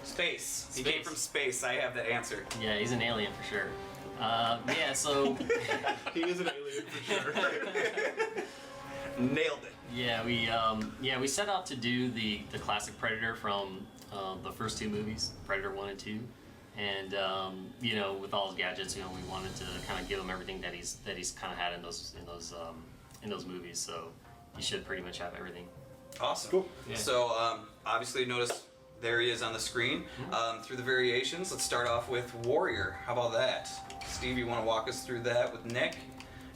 Space. He came from space. I have that answer. Yeah, he's an alien for sure. Yeah, so He is an alien for sure. Nailed it. yeah, we set out to do the classic Predator from the first two movies, Predator 1 and 2. And you know, with all his gadgets, you know, we wanted to kind of give him everything that he's kind of had in those movies. So he should pretty much have everything. Awesome. Cool. Yeah. So obviously, notice there he is on the screen. Through the variations, let's start off with Warrior. How about that? Steve, you want to walk us through that with Nick,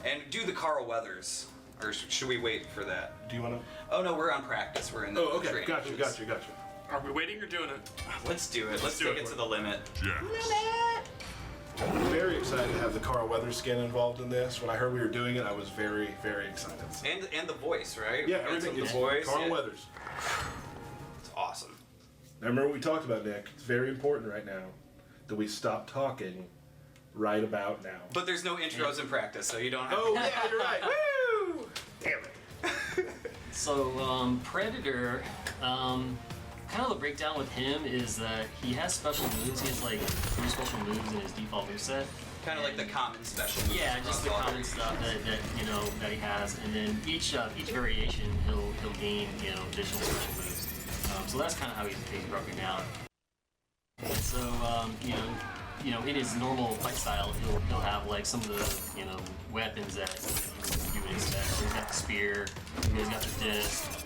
and do the Carl Weathers, or should we wait for that? Do you want to? Oh no, we're on practice. We're in the Oh, okay. training. Gotcha. Are we waiting or doing it? Let's do it. Let's do take it. it to the limit. I'm very excited to have the Carl Weathers skin involved in this. When I heard we were doing it, I was very, very excited. And the voice, right? Yeah, And everything. the It's voice. Carl yeah. Weathers. It's awesome. Now remember what we talked about, Nick. It's very important right now that we stop talking right about now. But there's no intros in practice, so you don't have Oh yeah, you're right. Woo! Damn it. So Predator, kind of the breakdown with him is that he has special moves. He has like 3 special moves in his default moveset. Kind of like the common special. moves Yeah, just the across all common stuff that you know that he has, and then each variation he'll gain additional special moves. So that's kind of how he's broken down. And so in his normal fight style, he'll have like some of the weapons that you would expect. So he's got the spear, he's got the disc,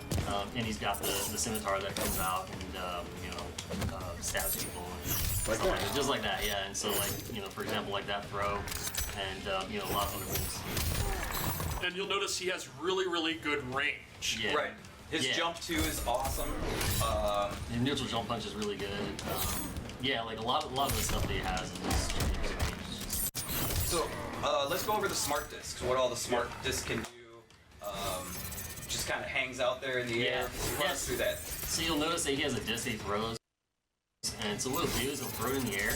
and he's got the scimitar that comes out and stabs people and Like stuff that. just like that. Yeah, and so like for example, like that throw, and a lot of other moves. And you'll notice he has really, really good range. Yeah. Right. His Yeah. jump too is awesome. And neutral jump punch is really good. Yeah, like a lot of the stuff that he has is just So let's go over the smart discs. What all the smart discs can do. Just kind of hangs out there in the air. Run us through that. So you'll notice that he has a disc that he throws, and so what he'll do is he'll throw it in the air,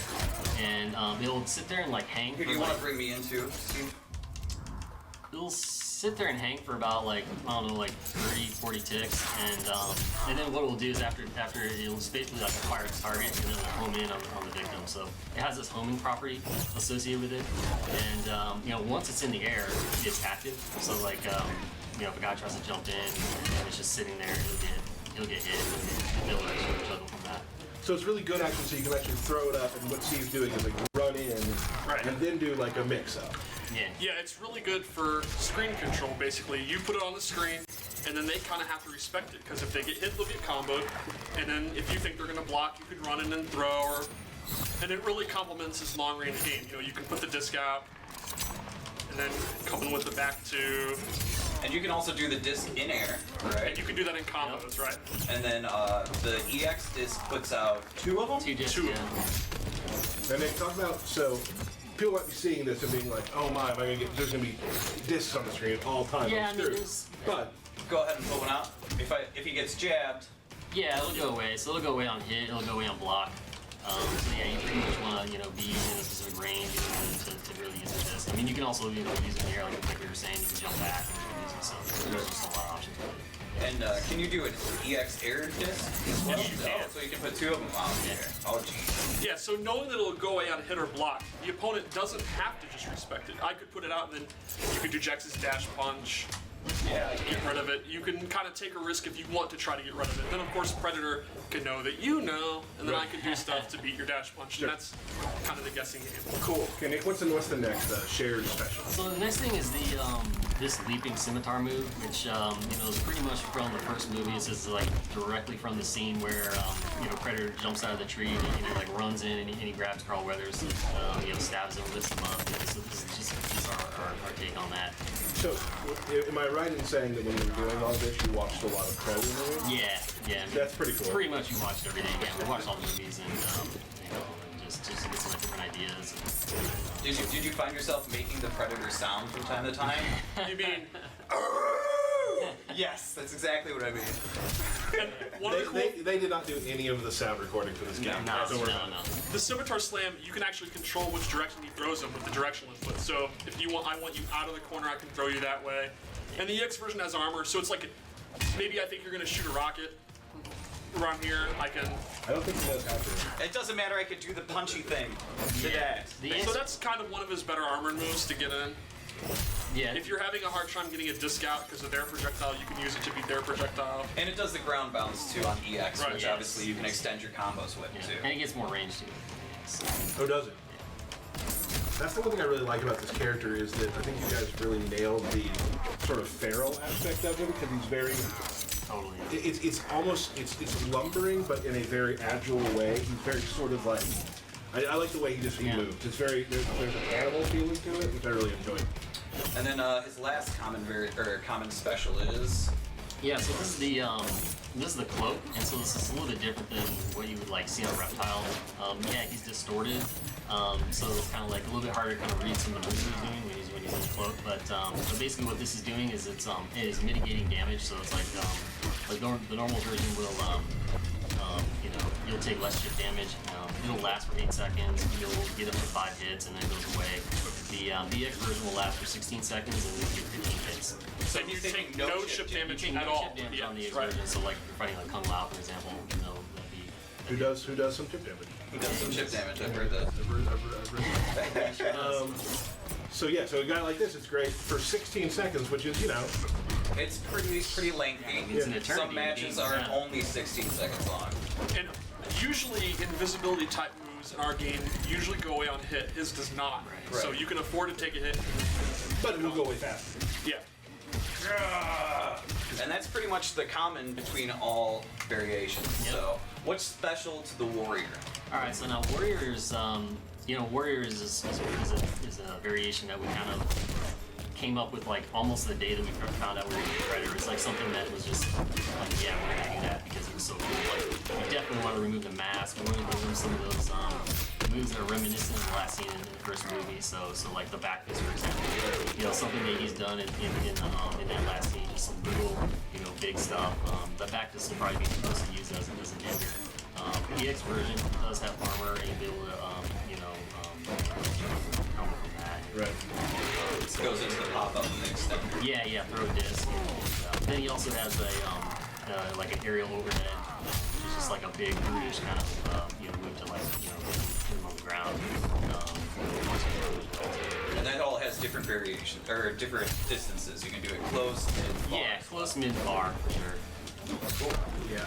and he'll sit there and like hang. Who do for, you want like, to bring me into, Steve? He'll sit there and hang for about like, I don't know, like 30, 40 ticks, and then what it'll do is after it'll basically like fire its target and then it'll home in on the victim. So it has this homing property associated with it, and once it's in the air, it's active. So like if a guy tries to jump in and it's just sitting there, he'll get hit and he'll actually juggle from that. So it's really good actually, so you can actually throw it up, and what Steve's doing is like run in, Right. and then do like a mix-up. Yeah. Yeah, it's really good for screen control, basically. You put it on the screen, and then they kind of have to respect it, because if they get hit, they'll get comboed. And then if you think they're going to block, you can run in and throw, and it really complements his long-range game. You can put the disc out, and then come in with the back two. And you can also do the disc in air, right? And you can do that in combos, right? And then the EX disc puts out 2 of them? 2 discs, Two. yeah. And they talk about, so people might be seeing this and being like, oh my, am I gonna get, there's gonna be discs on the screen all the time. Yeah, I'm I mean, screwed. there's- But Go ahead and pull one out. If he gets jabbed, Yeah, it'll go away. So it'll go away on hit, it'll go away on block. So yeah, you pretty much want to be in a specific range to really use the disc. I mean, you can also use it in the air, like we were saying, you can jump back and use it. So there's just a lot of options. and can you do an EX air disc as well? Yes, you can. Oh, so you can put 2 of them on there. Oh, geez. Yeah, so knowing that it'll go away on hit or block, the opponent doesn't have to just respect it. I could put it out, and then you could do Jex's dash punch, Yeah. get rid of it. You can kind of take a risk if you want to try to get rid of it. Then, of course, Predator can know that you know, and then I can do stuff to beat your dash punch, Sure. and that's kind of the guessing game. cool. Okay, Nick, what's the next shared special? So the next thing is this leaping scimitar move, which is pretty much from the first movie. It's just like directly from the scene where Predator jumps out of the tree and he like runs in and he grabs Carl Weathers, stabs him, lifts him up. So this is just our take on that. So, am I right in saying that when you were doing all this, you watched a lot of Predator movies? Yeah. I mean, That's pretty cool. Pretty much you watched everything. Yeah, we watched all the movies and just to get some different ideas. Did you find yourself making the Predator sound from time to time? You mean, Yes, that's exactly what I mean. and one of the cool, They did not do any of the sound recording for this game. No. the Scimitar Slam, you can actually control which direction he throws them with the directional input. So if you want, I want you out of the corner, I can throw you that way. And the EX version has armor, so it's like maybe I think you're going to shoot a rocket. around here, I can. I don't think he knows how to. It doesn't matter. I could do the punchy thing. To that. So that's kind of one of his better armored moves to get in. Yeah. If you're having a hard time getting a disc out because of their projectile, you can use it to beat their projectile. And it does the ground bounce too on EX, Right. which Yes. obviously you can extend your combos with Yeah. too. And it gets more range too. So, Oh, does it? That's the one thing I really like about this character is that I think you guys really nailed the sort of feral aspect of him because he's very. totally. It's almost it's lumbering, but in a very agile way. He's very sort of like. I like the way he Yeah. moves. It's very there's an animal feeling to it, which I really enjoyed. And then his last common special is Yeah, so this is the cloak, and so this is a little bit different than what you would like see on reptile. Yeah, he's distorted, so it's kind of like a little bit harder to kind of read some of the moves he's doing when he's in the cloak. But basically what this is doing is it is mitigating damage. So it's like the normal version will you'll take less chip damage. It'll last for 8 seconds. You'll get up to 5 hits and then it goes away. The EX version will last for 16 seconds and then you get 15 hits. So you take no chip damage You take at no all. chip damage Yeah, on the EX right. version. So like if you're fighting like Kung Lao, for example, that'd be. Who does some chip damage? he does some chip damage. I've heard that. So yeah, so a guy like this, it's great for 16 seconds, which is It's pretty lengthy. It's an Yeah. eternity. Some matches are Yeah. only 16 seconds long. And usually invisibility type moves in our game usually go away on hit. His does not. Right. So you can afford to take a hit. but it will go way faster. Yeah. And that's pretty much the common between all variations. Yep. So, what's special to the warrior? All right, so now warriors, warriors is a variation that we kind of came up with like almost the day that we found out we were using Predator. It's like something that was just like, yeah, we're gonna do that because it was so cool. Like, we definitely want to remove the mask. We want to remove some of those moves that are reminiscent of the last scene in the first movie. So like the back fist, for example. Something that he's done in that last scene, just some brutal, big stuff. The back fist will probably be supposed to use as an ender. The EX version does have armor and you'll be able to, counter from that. Right. This goes into the pop-up and the extender. Yeah, throw a disc. Then he also has a like an aerial overhead, which is just like a big brutish kind of move to like hit him on the ground. And that all has different variations, or different distances. You can do it close, mid, far. Yeah, close mid far for sure. Yeah,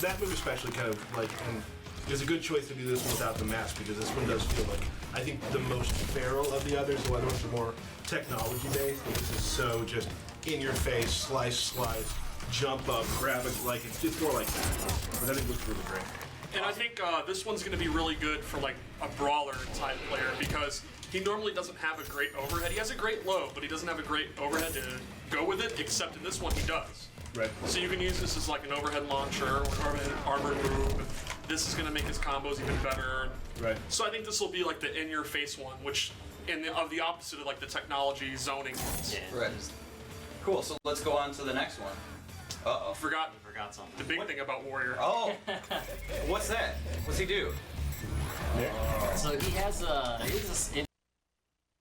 that move especially kind of like, and it's a good choice to do this one without the mask because this one does feel like, I think the most feral of the others. The other ones are more technology based, and this is so just in your face, slice, jump up, grab it, like it's more like that. But I think it looks really great. And I think this one's going to be really good for like a brawler type player because he normally doesn't have a great overhead. He has a great low, but he doesn't have a great overhead to go with it, except in this one he does. Right. So you can use this as like an overhead launcher or an overhead armored move. This is going to make his combos even better. Right. So I think this will be like the in-your-face one, which of the opposite of like the technology zoning ones. Yeah. Right. Cool, so let's go on to the next one. Uh-oh. Forgot Forgot something. the big thing about Warrior. Oh! What's that? What's he do? So he has this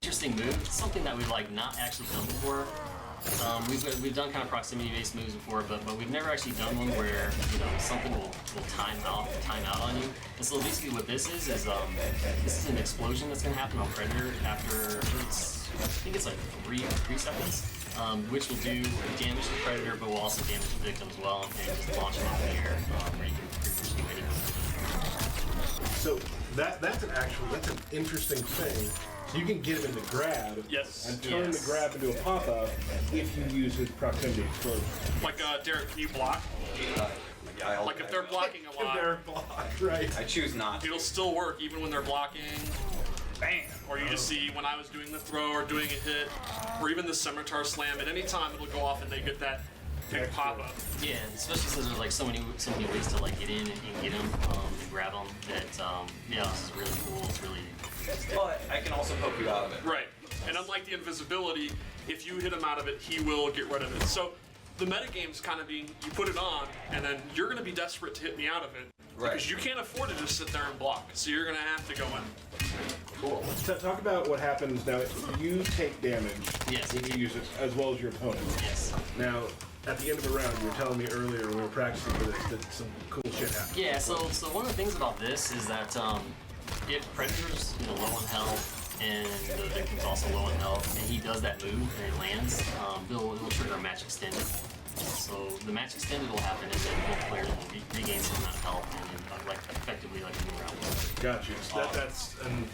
interesting move, something that we've like not actually done before. We've done kind of proximity-based moves before, but we've never actually done one where something will time out on you. And so basically what this is this is an explosion that's going to happen on Predator after I think it's like three seconds, which will do damage to Predator, but will also damage the victim as well, and just launch him up in the air where you can pretty much do anything. So that's an interesting thing. So you can get him in the grab Yes. and turn Yes. the grab into a pop-up if you use his proximity explosion. Like Derek, can you block? Like if they're blocking a lot, They're blocked, right? I choose not to. it'll still work even when they're blocking. Bam! Or you just see when I was doing the throw or doing a hit, or even the Scimitar slam. At any time, it'll go off and they get that big pop up. Yeah, especially since there's like so many ways to like get in and get him and grab him. That this is really cool. It's really But I can also poke you out of it. Right. And unlike the invisibility, if you hit him out of it, he will get rid of it. So the metagame's kind of being, you put it on, and then you're going to be desperate to hit me out of it. Right. Because you can't afford to just sit there and block. So you're going to have to go in. Cool. Talk about what happens now. You take damage Yes. when you use it, as well as your opponent. yes. Now, at the end of a round, you were telling me earlier when we were practicing for this that some cool shit happened. Yeah, so one of the things about this is that if Predator's low on health and the victim's also low on health, and he does that move and it lands, he'll trigger a match extended. So the match extended will happen, and then both players will regain some amount of health and effectively like a new round. Gotcha. So that's and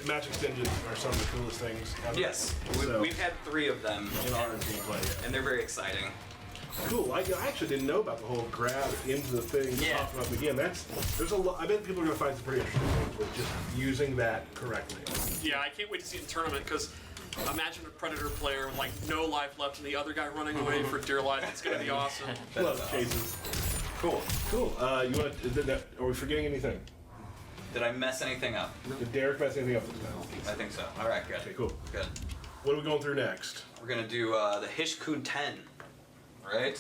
match extensions are some of the coolest things ever. Yes, So, we've had 3 of them, in our gameplay. Yeah. and they're very exciting. Cool. I actually didn't know about the whole grab into the thing. Yeah. Talking about again. There's a lot. I bet people are gonna find some pretty interesting things with just using that correctly. Yeah, I can't wait to see it in tournament because imagine a Predator player with like no life left and the other guy running away for dear life. It's gonna be awesome. Love chases. Cool. Cool. You want? Are we forgetting anything? Did I mess anything up? Did Derek mess anything up this time? I think so. All right, good. Okay, cool. Good. What are we going through next? We're gonna do the Hishkud 10, right?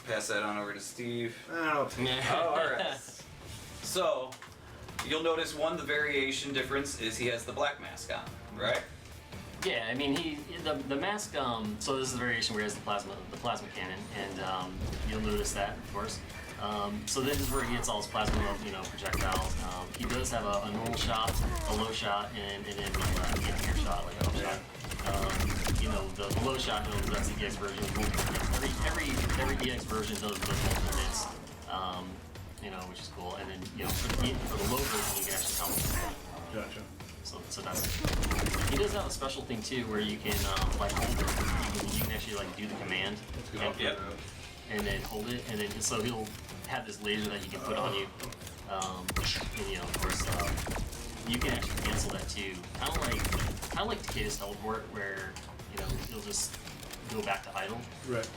Pass that on over to Steve. Oh, Oh, all right. So, you'll notice the variation difference is he has the black mask on, right? Yeah, I mean the mask. So this is the variation where he has the plasma cannon, and you'll notice that, of course. So this is where he gets all his plasma, projectiles. He does have a normal shot, a low shot, and then an air shot, like a up shot. The low shot, that's the EX version. Every EX version does multiple hits, which is cool. And then for the low version, you can actually count. gotcha. So that's it. He does have a special thing too, where you can hold it. You can actually do the command. Yep. And then hold it, and then so he'll have this laser that he can put on you. And of course, you can actually cancel that too. Kind of like Takeda's teleport, where he'll just go back to idle. Right.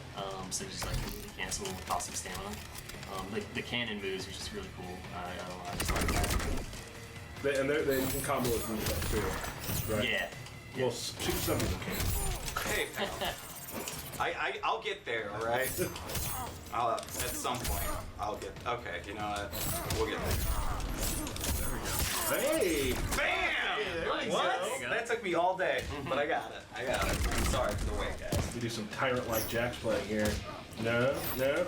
So you just completely cancel the cost of stamina. The cannon moves, which is really cool. I don't know, I just like that. And they you can combo with moves up too. Right. Yeah. Well, some people can. Hey, pal. I'll get there, all right? At some point, I'll get. Okay, you know what? We'll get there. Hey! Bam! There we What? go. That took me all day, but I got it. I'm sorry for the wait, guys. We do some tyrant-like jacks playing here. No. Bam,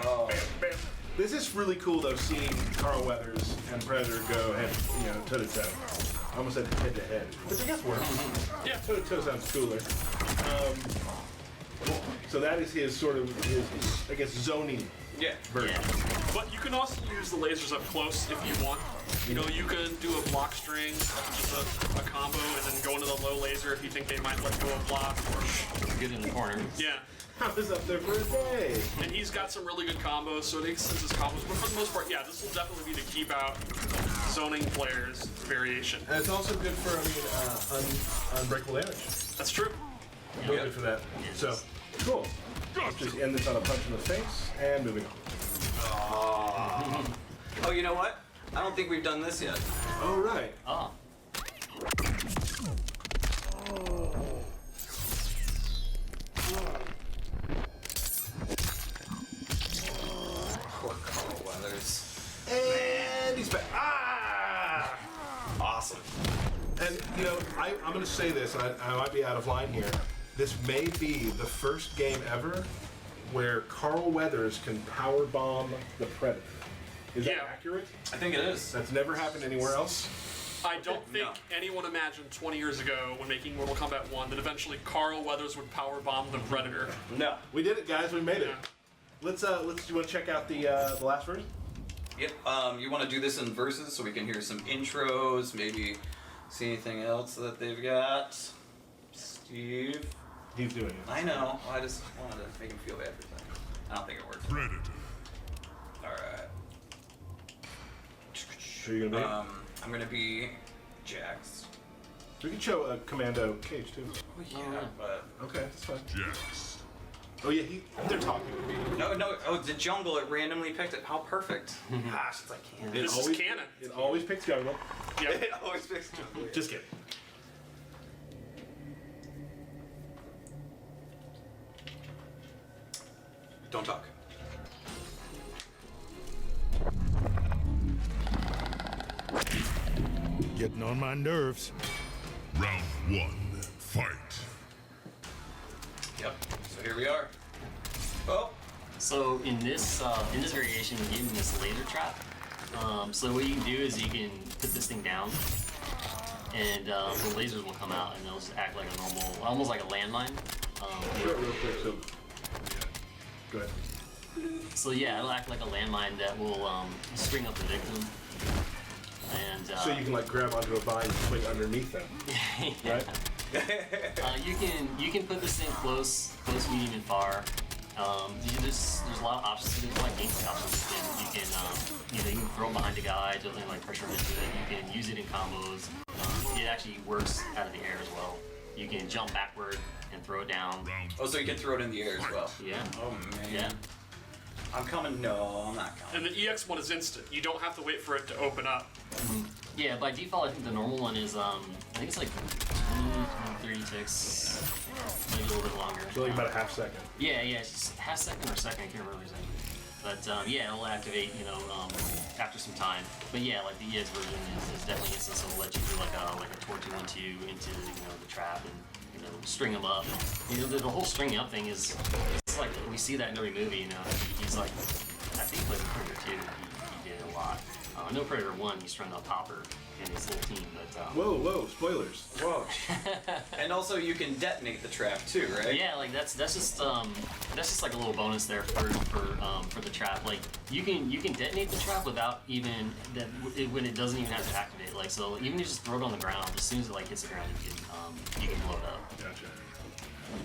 Oh. bam, bam. This is really cool though, seeing Carl Weathers and Predator go head, toe to toe. I almost said head to head, which I guess works. Yeah. Toe to toe sounds cooler. So that is his sort of I guess zoning Yeah. version. But you can also use the lasers up close if you want. You can do a block string, just a combo, and then go into the low laser if you think they might let go of block. Or Get in the corner. yeah. I was up there for a day. And he's got some really good combos, so it extends his combos. But for the most part, yeah, this will definitely be to keep out zoning players' variation. And it's also good for unbreakable damage. That's true. Really good for that. So cool. Let's just end this on a punch in the face and moving on. Oh, you know what? I don't think we've done this yet. All right. Oh. Poor Carl Weathers. And he's back. Ah! Awesome. And I'm going to say this, and I might be out of line here. This may be the first game ever where Carl Weathers can power bomb the Predator. Is that Yeah. accurate? I think it is. That's never happened anywhere else. I don't think No. anyone imagined 20 years ago when making Mortal Kombat 1 that eventually Carl Weathers would power bomb the Predator. No. We did it, guys. We made it. Yeah. Let's. You want to check out the last version? Yep. You want to do this in verses so we can hear some intros, maybe see anything else that they've got. Steve. He's doing it. I know. I just wanted to make him feel bad for that. I don't think it works. Predator. All right. Who are you gonna I'm gonna be Jax. be? We can show a Commando Cage too. Oh yeah, but Okay, that's fine. Jax. Oh yeah, they're talking. no. Oh, the jungle. It randomly picked it. How perfect. Gosh, it's like canon. This is canon. It always picks jungle. Yeah. It always picks jungle. Just kidding. Don't talk. Getting on my nerves. Round 1. Fight. Yep. So here we are. So in this variation, we gave him this laser trap. So what you can do is you can put this thing down, and the lasers will come out, and they'll just act like a normal, almost like a landmine. Real quick, so yeah. Go ahead. So yeah, it'll act like a landmine that will string up the victim. And So you can like grab onto a vine and swing underneath them, right? you can put this thing close, medium, and far. There's a lot of options. There's like gameplay options. You can throw it behind a guy, do like pressure into it. You can use it in combos. It actually works out of the air as well. You can jump backward and throw it down. Oh, so you can throw it in the air as well. Yeah. Oh man. Yeah. I'm coming. No, I'm not coming. And the EX one is instant. You don't have to wait for it to open up. Yeah, by default, I think the normal one is I think it's like 30 ticks, maybe a little bit longer. So like about a half second. Yeah, it's just half second or second. I can't remember exactly. But yeah, it'll activate, after some time. But yeah, like the EX version is definitely instant. So it'll let you do like a torture 1-2 into the trap and string them up. The whole stringing up thing is it's like we see that in every movie. He's like, I think he played in Predator 2. He did it a lot. I know Predator 1, he strung up Hopper and his little team, but Whoa, spoilers. Whoa. And also you can detonate the trap too, right? yeah, like that's just like a little bonus there for the trap. Like you can detonate the trap without even when it doesn't even have to activate. Like so, even if you just throw it on the ground, as soon as it hits the ground, you can blow it up. Gotcha.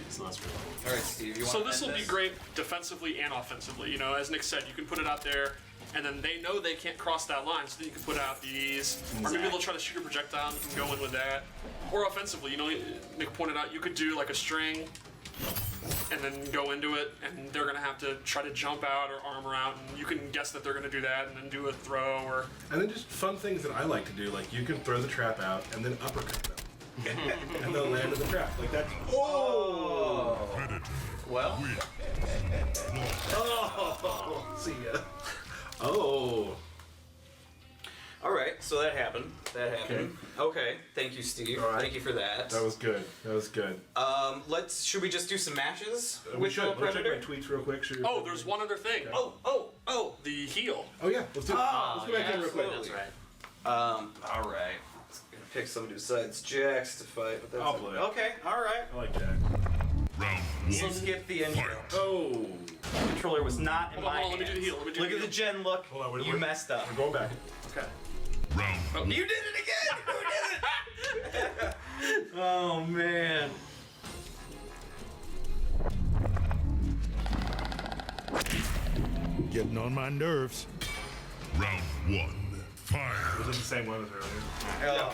So that's really cool. All right, Steve. You want So to this will be great defensively and offensively. As Nick said, you can put it out there, and then they know they can't cross that line, so then you can put out these, or maybe they'll try to shoot a projectile, and you can go in with that. Or offensively, Nick pointed out, you could do like a string, and then go into it, and they're gonna have to try to jump out or armor out, and you can guess that they're gonna do that, and then do a throw, or... And then just fun things that I like to do, like you can throw the trap out and then uppercut them. And they'll land in the trap. Like that's... Oh! Well. Oh! See ya. Oh. All right. So that happened. Okay. Thank you, Steve. All right. Thank you for that. That was good. Should we just do some matches We with should. the Let's check Predator? my tweets real quick. Oh, there's one other thing. Oh. The heel. Oh yeah. Let's do it. Let's go back in real quick. absolutely. That's right. All right. Gonna pick somebody besides Jax to fight. But that's I'll play. Okay. All right. I like that. So skip the intro. Oh. The controller was not in Hold my on, let me do the hands. heel. Let me do Look the at the heel. gen look. Hold on, You messed up. We're going back. Okay. You did it again! You did it! Oh man. Getting on my nerves. Round 1. Fire. Was it the same one as earlier?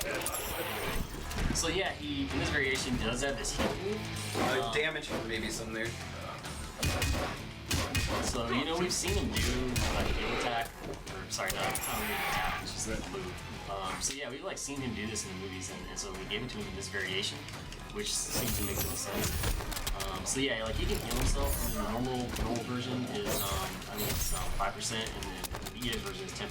So yeah, he in this variation does have this heal move. Damage him maybe some there. So we've seen him do like a heal attack, or sorry, not really an attack, it's just a move. So yeah, we've seen him do this in the movies, and so we gave it to him in this variation, which seems to make some sense. So yeah, he can heal himself, and then the normal version is I think it's 5%, and then the EX version is 10%.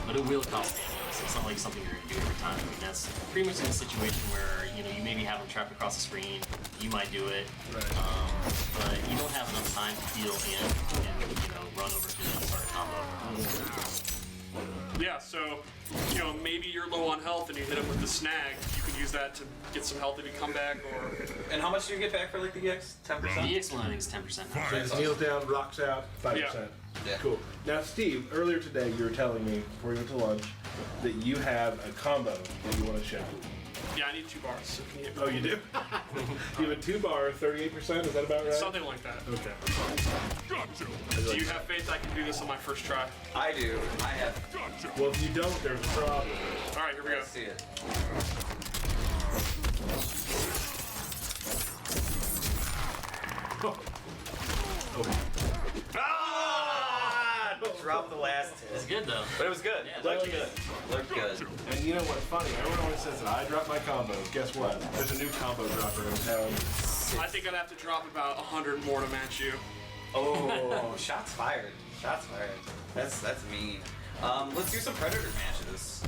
But it will cost damage, so it's not like something you're gonna do every time. I mean, that's pretty much in a situation where you maybe have him trapped across the screen, you might do it, Right. but you don't have enough time to heal and run over to him and start a combo. Yeah, so, maybe you're low on health and you hit him with the snag. You can use that to get some health if you come back, or... And how much do you get back for the EX? 10%? The EX one I think is 10% now. So just kneels down, rocks out, 5%. Yeah. Cool. Now, Steve, earlier today you were telling me before we went to lunch that you have a combo that you want to show. Yeah, I need 2 bars, so can you hit me? Oh, you do? You have a 2-bar, 38%. Is that about right? Something like that. Okay. Do you have faith I can do this on my first try? I do. I have. Well, if you don't, there's a problem. Alright, here we go. Let's see it. Ah! Drop the last It's hit. good though. But it was good. Yeah, Looked it good. Looked good. And you know what's funny? Everyone always says that I drop my combos. Guess what? There's a new combo dropper in town. I think I'd have to drop about 100 more to match you. Oh, shots fired. Shots fired. That's mean. Let's do some Predator matches.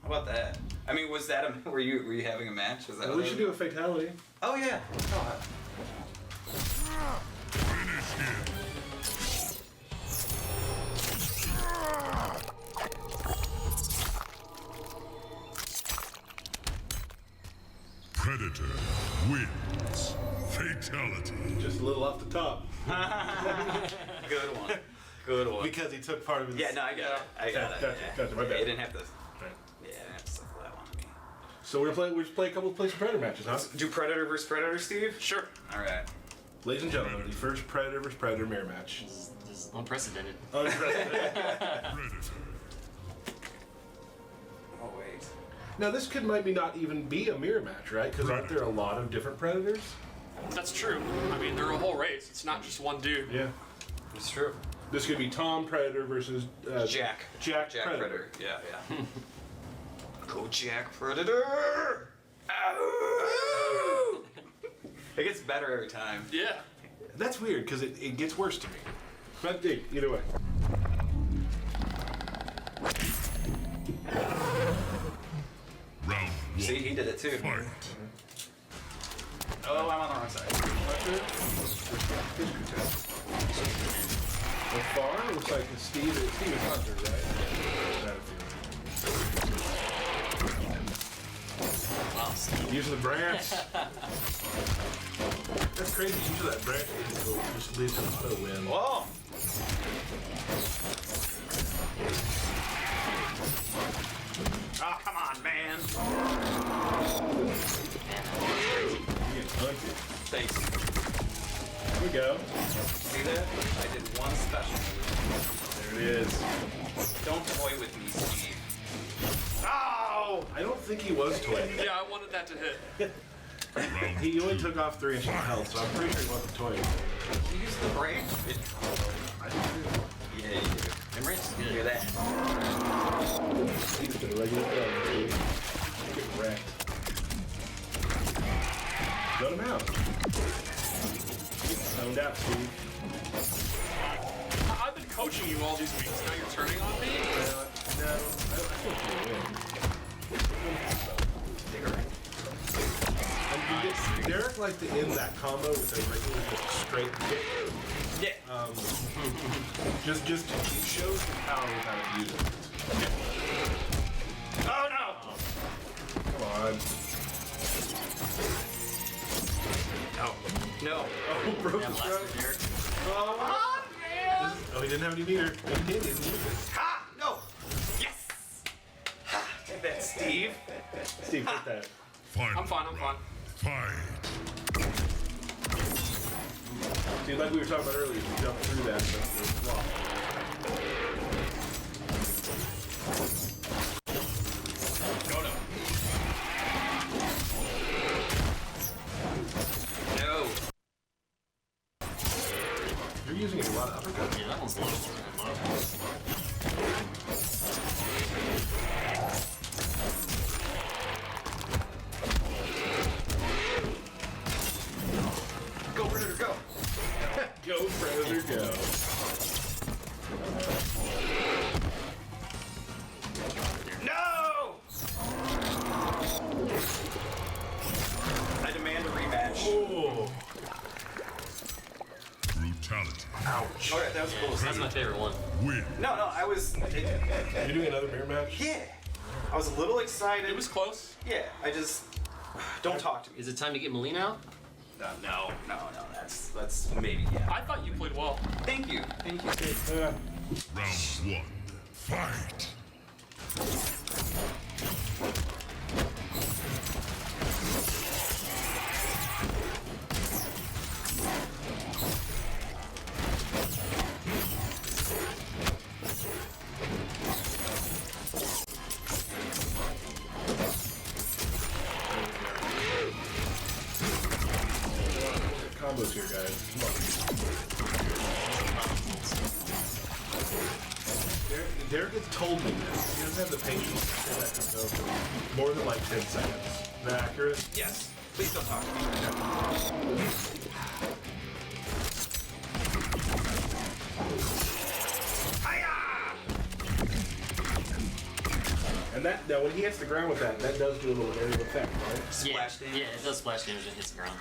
How about that? I mean, was that a... Were you having a match? Was that Well, we should do a fatality. Oh, yeah. Oh, a little off the top. Good one. Good one. Because he took part of his... Yeah, no, I got it. I got it. Gotcha, my Yeah, bad. you didn't have to. Right. Yeah, I didn't have to suckle that one on me. So we're just play a couple of Place Predator matches, huh? Do Predator versus Predator, Steve? Sure. All right. Ladies and gentlemen, the first Predator versus Predator mirror match. This is unprecedented. Unprecedented. Predator. Oh wait. Now this could maybe not even be a mirror match, right? Because aren't there a lot of different Predators? That's true. I mean, they're a whole race. It's not just one dude. Yeah. It's true. This could be Tom Predator versus Jack. Jack Jack Predator. Predator. Yeah. Go Jack Predator! Ow! It gets better every time. Yeah. That's weird because it gets worse to me. But dude, either way. Round 1. See, he did it too. Fight. Oh, I'm on the wrong side. So far, it looks like Steve is Hunter, right? Wow, Steve. Using the branch. That's crazy. Usually that branch just leads to an auto win. Whoa! Oh, come on, man. You get hunted. Thanks. Here we go. See that? I did one special move. There it is. Don't toy with me, Steve. Oh! I don't think he was toying. Yeah, I wanted that to hit. Round He only took off 3 inches of health, so I'm pretty sure he wasn't toying. You use the branch? I think Yeah, you do. And Rich is Look at good. that. he just did a regular throw, dude. Get wrecked. Let him out. Get zoned out, Steve. I've been coaching you all these weeks. Now you're turning on me? No, I think he'll win. And you get Derek likes to end that combo with a regular just straight kick. Yeah. Just he shows the power without abusing it. Oh no! Come on. No. Oh, broke Yeah, the blaster, throat. Derek. Oh, Man! oh, he didn't have any meter. He didn't use it. Ha! No! Yes! Ha! Take that, Steve. Steve, take that. Final. I'm fine, I'm fine. Fight. See, like we were talking about earlier, if you jump through that, that's the flop. Go no. No. You're using a lot of uppercuts. Yeah, that one's low. Go, Predator, go. Go, Predator, go. No! I demand a rematch. Oh. Brutality. Ouch. Alright, that was cool. That's my favorite one. Win. No, I was. You're doing another mirror match? Yeah. I was a little excited. It was close. Yeah, I just. Don't talk to me. Is it time to get Molina out? No, that's maybe, yeah. I thought you played well. Thank you. Thank you. Round 1. Fight. Combos here, guys. Come on. Derek has told me this. He doesn't have the patience to let this go for more than like 10 seconds. Is that accurate? Yes. Please don't talk to me right now. And that now when he hits the ground with that, that does do a little area of effect, right? Yeah, Splash damage. yeah, it does splash damage when it hits the ground.